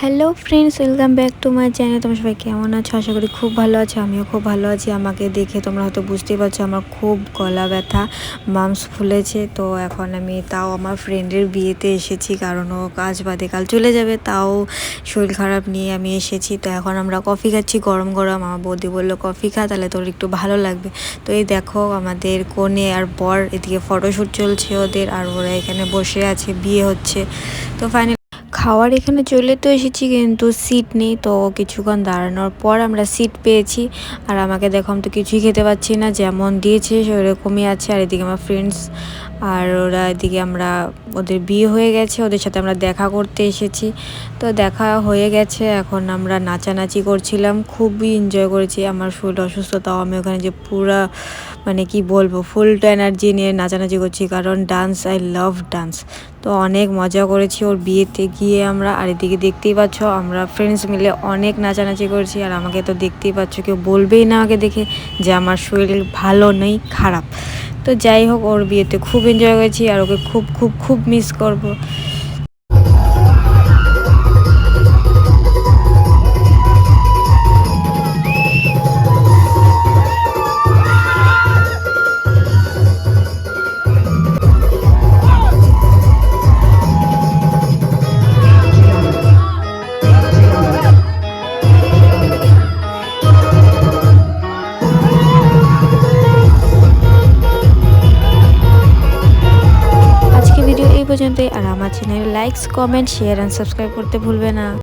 Hello friends, welcome back to my channel. তোমরা সবাই কেমন আছো? আশা করি খুব ভালো আছো। আমিও খুব ভালো আছি। আমাকে দেখে তোমরা হয়তো বুঝতেই পারছো আমার খুব গলা ব্যথা, মামস ফুলেছে। তো এখন আমি তাও আমার ফ্রেন্ডের বিয়েতে এসেছি, কারণ ও কাজ বাদে কাল চলে যাবে, তাও শরীর খারাপ নিয়ে আমি এসেছি। তো এখন আমরা কফি খাচ্ছি গরম গরম। আমার বৌদি বললো কফি খা, তাহলে তোর একটু ভালো লাগবে। তো এই দেখো আমাদের কনে আর বর, এদিকে ফটোশ্যুট চলছে ওদের, আর ওরা এখানে বসে আছে, বিয়ে হচ্ছে। তো ফাইনালি খাওয়ার এখানে চলে তো এসেছি, কিন্তু সিট নেই। তো কিছুক্ষণ দাঁড়ানোর পর আমরা সিট পেয়েছি। আর আমাকে দেখো, আমি তো কিছুই খেতে পাচ্ছি না, যেমন দিয়েছে সেরকমই আছে। আর এদিকে আমার ফ্রেন্ডস আর ওরা, এদিকে আমরা, ওদের বিয়ে হয়ে গেছে, ওদের সাথে আমরা দেখা করতে এসেছি। তো দেখা হয়ে গেছে, এখন আমরা নাচানাচি করছিলাম, খুবই এনজয় করেছি। আমার শরীর অসুস্থ, তাও আমি ওখানে যে পুরা মানে কি বলবো, ফুল এনার্জি নিয়ে নাচানাচি করছি, কারণ ডান্স, আই লাভ ডান্স। তো অনেক মজা করেছি ওর বিয়েতে গিয়ে আমরা। আর এদিকে দেখতেই পাচ্ছ আমরা ফ্রেন্ডস মিলে অনেক নাচানাচি করছি। আর আমাকে তো দেখতেই পাচ্ছ, কেউ বলবেই না আমাকে দেখে যে আমার শরীর ভালো নেই, খারাপ। তো যাই হোক, ওর বিয়েতে খুব এনজয় করেছি, আর ওকে খুব খুব খুব মিস করব। আজকে ভিডিও এই পর্যন্তই। আর আমার channel likes, comment, share and subscribe করতে ভুলবে না।